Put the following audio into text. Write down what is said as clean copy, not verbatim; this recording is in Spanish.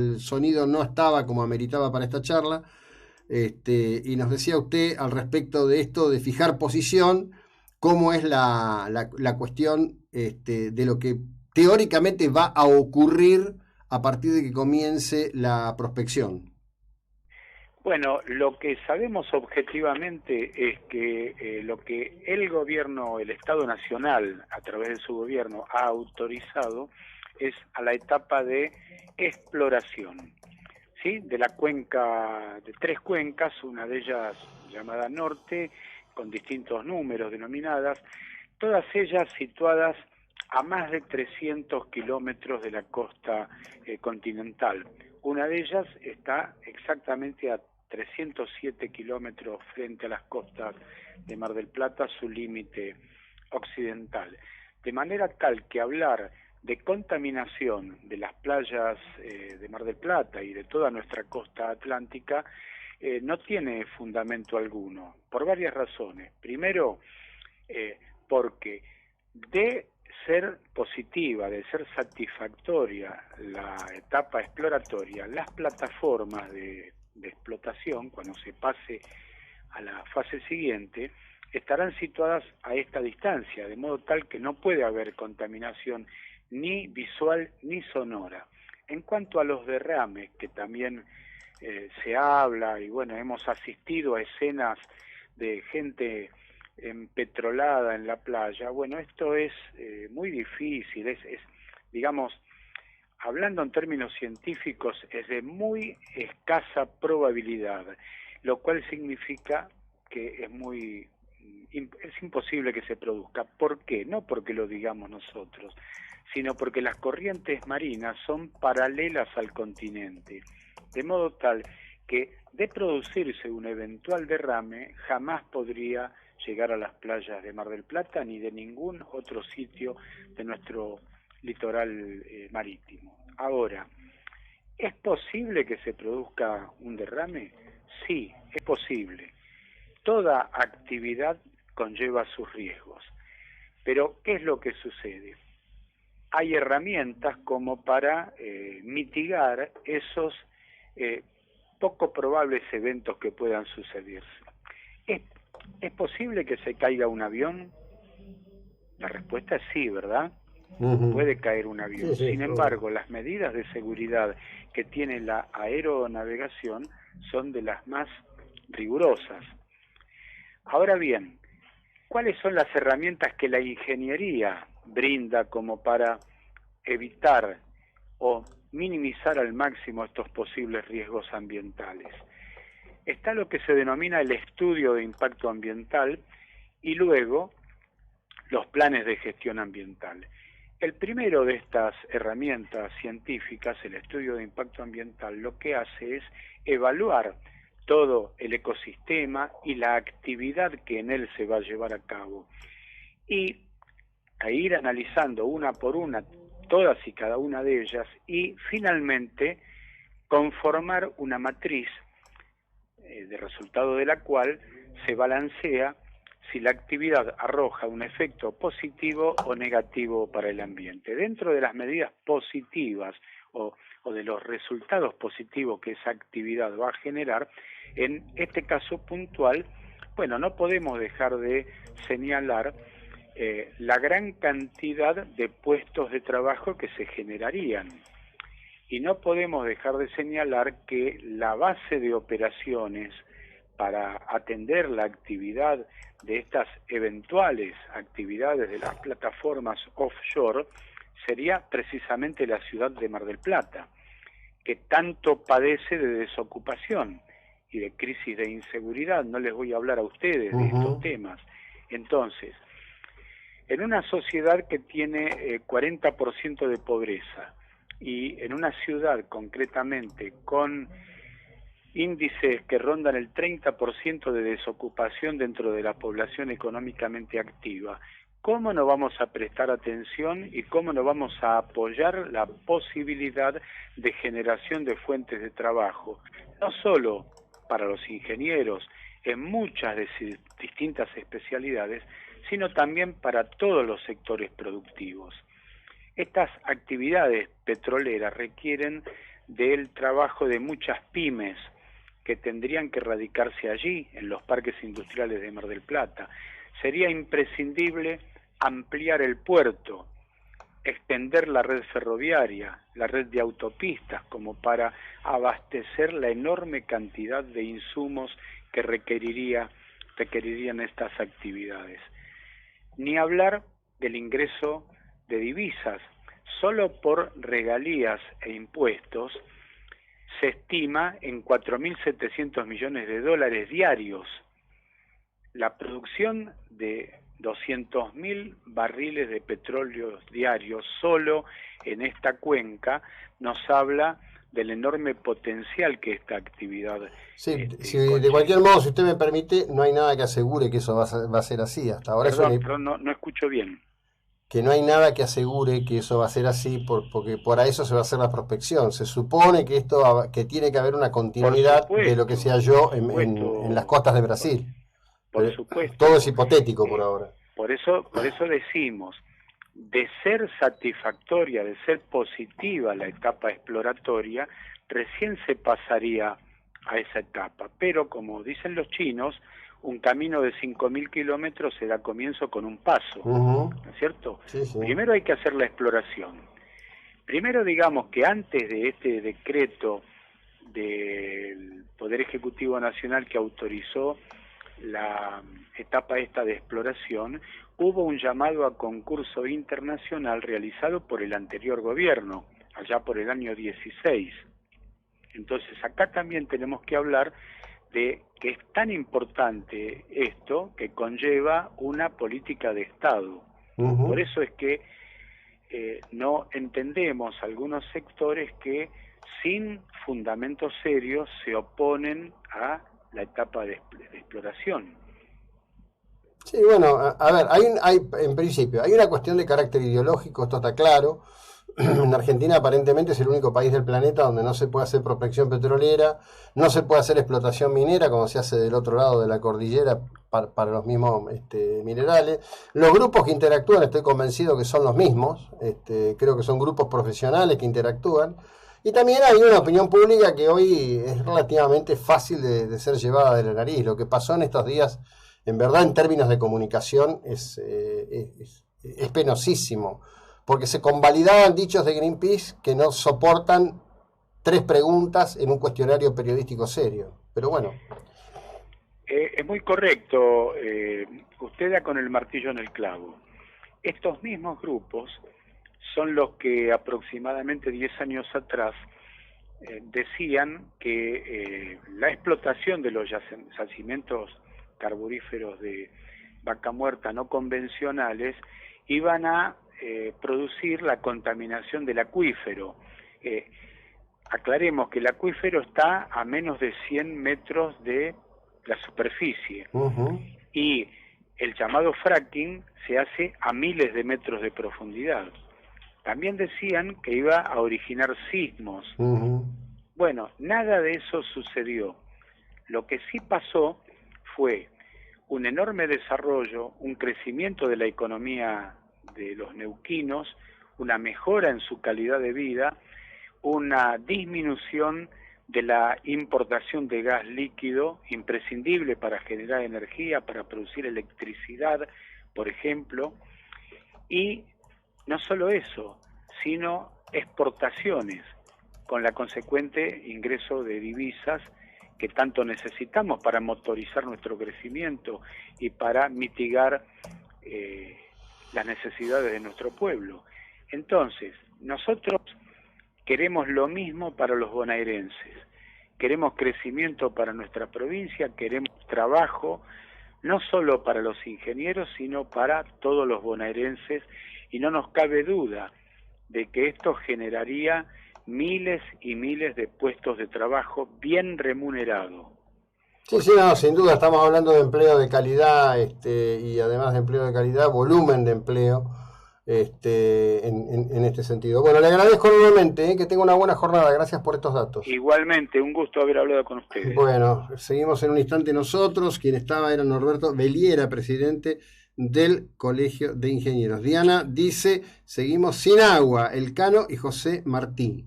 el sonido no estaba como ameritaba para esta charla, y nos decía usted al respecto de esto de fijar posición, cómo es la cuestión de lo que teóricamente va a ocurrir a partir de que comience la prospección. Bueno, lo que sabemos objetivamente es que lo que el gobierno, el Estado Nacional, a través de su gobierno, ha autorizado es a la etapa de exploración, ¿sí? De la cuenca, de tres cuencas, una de ellas llamada Norte, con distintos números denominadas, todas ellas situadas a más de 300 kilómetros de la costa continental. Una de ellas está exactamente a 307 kilómetros frente a las costas de Mar del Plata, su límite occidental. De manera tal que hablar de contaminación de las playas de Mar del Plata y de toda nuestra costa atlántica no tiene fundamento alguno, por varias razones. Primero, porque de ser positiva, de ser satisfactoria la etapa exploratoria, las plataformas de explotación, cuando se pase a la fase siguiente, estarán situadas a esta distancia, de modo tal que no puede haber contaminación ni visual ni sonora. En cuanto a los derrames, que también se habla, y bueno, hemos asistido a escenas de gente empetrolada en la playa, bueno, esto es muy difícil, digamos, hablando en términos científicos, es de muy escasa probabilidad, lo cual significa que es imposible que se produzca. ¿Por qué? No porque lo digamos nosotros, sino porque las corrientes marinas son paralelas al continente, de modo tal que de producirse un eventual derrame jamás podría llegar a las playas de Mar del Plata ni de ningún otro sitio de nuestro litoral marítimo. Ahora, ¿es posible que se produzca un derrame? Sí, es posible. Toda actividad conlleva sus riesgos. Pero, ¿qué es lo que sucede? Hay herramientas como para mitigar esos eh, poco probables eventos que puedan sucederse. ¿Es, ¿Es posible que se caiga un avión? La respuesta es sí, ¿verdad? Ujú. Puede caer un Sí, avión. sí, Sin obvio. embargo, las medidas de seguridad que tiene la aeronavegación son de las más rigurosas. Ahora bien, ¿cuáles son las herramientas que la ingeniería brinda como para evitar o minimizar al máximo estos posibles riesgos ambientales? Está lo que se denomina el estudio de impacto ambiental y luego los planes de gestión ambiental. El primero de estas herramientas científicas, el estudio de impacto ambiental, lo que hace es evaluar todo el ecosistema y la actividad que en él se va a llevar a cabo y a ir analizando una por una todas y cada una de ellas y finalmente conformar una matriz de resultado de la cual se balancea si la actividad arroja un efecto positivo o negativo para el ambiente. Dentro de las medidas positivas o de los resultados positivos que esa actividad va a generar, en este caso puntual, bueno, no podemos dejar de señalar la gran cantidad de puestos de trabajo que se generarían. Y no podemos dejar de señalar que la base de operaciones para atender la actividad de estas eventuales actividades de las plataformas offshore sería precisamente la ciudad de Mar del Plata, que tanto padece de desocupación y de crisis de inseguridad. No les voy a hablar a ustedes de estos Ujú. temas. Entonces, en una sociedad que tiene 40% de pobreza y en una ciudad concretamente con índices que rondan el 30% de desocupación dentro de la población económicamente activa, ¿cómo no vamos a prestar atención y cómo no vamos a apoyar la posibilidad de generación de fuentes de trabajo? No solo para los ingenieros en muchas distintas especialidades, sino también para todos los sectores productivos. Estas actividades petroleras requieren del trabajo de muchas pymes que tendrían que radicarse allí, en los parques industriales de Mar del Plata. Sería imprescindible ampliar el puerto, extender la red ferroviaria, la red de autopistas, como para abastecer la enorme cantidad de insumos que requerirían estas actividades. Ni hablar del ingreso de divisas. Solo por regalías e impuestos se estima en 4.700 millones de dólares diarios. La producción de 200.000 barriles de petróleo diarios solo en esta cuenca nos habla del enorme potencial que esta actividad de cualquier modo, si usted me permite, no hay nada que asegure que eso va a ser así. Hasta ahora Perdón, no escucho bien. Que no hay nada que asegure que eso va a ser así, porque para eso se va a hacer la prospección. Se supone que que tiene que haber una continuidad de lo que se halló en las costas de Brasil. Por supuesto. Todo es hipotético por ahora. Por eso decimos, de ser satisfactoria, de ser positiva la etapa exploratoria, recién se pasaría a esa etapa. Pero como dicen los chinos, un camino de 5.000 kilómetros se da comienzo con un paso, ¿no es cierto? Sí, sí. Primero hay que hacer la exploración. Primero, digamos que antes de este decreto del Poder Ejecutivo Nacional que autorizó la etapa esta de exploración, hubo un llamado a concurso internacional realizado por el anterior gobierno, allá por el año 16. Entonces acá también tenemos que hablar de que es tan importante esto que conlleva una política de Estado. Por eso es que no entendemos algunos sectores que sin fundamentos serios se oponen a la etapa de exploración. Sí, bueno, a ver, en principio, hay una cuestión de carácter ideológico, esto está claro. En Argentina aparentemente es el único país del planeta donde no se puede hacer prospección petrolera, no se puede hacer explotación minera como se hace del otro lado de la cordillera para los mismos minerales. Los grupos que interactúan, estoy convencido que son los mismos, creo que son grupos profesionales que interactúan. Y también hay una opinión pública que hoy es relativamente fácil de ser llevada de la nariz. Lo que pasó en estos días, en verdad, en términos de comunicación, es penosísimo. Porque se convalidaban dichos de Greenpeace que no soportan 3 preguntas en un cuestionario periodístico serio. Pero bueno. Es muy correcto. Usted da con el martillo en el clavo. Estos mismos grupos son los que aproximadamente 10 años atrás decían que la explotación de los yacimientos carburíferos de vaca muerta no convencionales iban a producir la contaminación del acuífero. Aclaremos que el acuífero está a menos de 100 metros de la superficie y el llamado fracking se hace a miles de metros de profundidad. También decían que iba a originar sismos. Bueno, nada de eso sucedió. Lo que sí pasó fue un enorme desarrollo, un crecimiento de la economía de los neuquinos, una mejora en su calidad de vida, una disminución de la importación de gas líquido imprescindible para generar energía, para producir electricidad, por ejemplo, y no solo eso, sino exportaciones, con la consecuente ingreso de divisas que tanto necesitamos para motorizar nuestro crecimiento y para mitigar las necesidades de nuestro pueblo. Entonces, nosotros queremos lo mismo para los bonaerenses. Queremos crecimiento para nuestra provincia, queremos trabajo, no solo para los ingenieros, sino para todos los bonaerenses, y no nos cabe duda de que esto generaría miles y miles de puestos de trabajo bien remunerados. Sí, no, sin duda estamos hablando de empleo de calidad y además de empleo de calidad, volumen de empleo en este sentido. Bueno, le agradezco nuevamente, que tenga una buena jornada, gracias por estos datos. Igualmente, un gusto haber hablado con ustedes. Bueno, seguimos en un instante nosotros, quien estaba era Norberto Beliera, presidente del Colegio de Ingenieros. Diana dice, seguimos sin agua, Elcano y José Martí.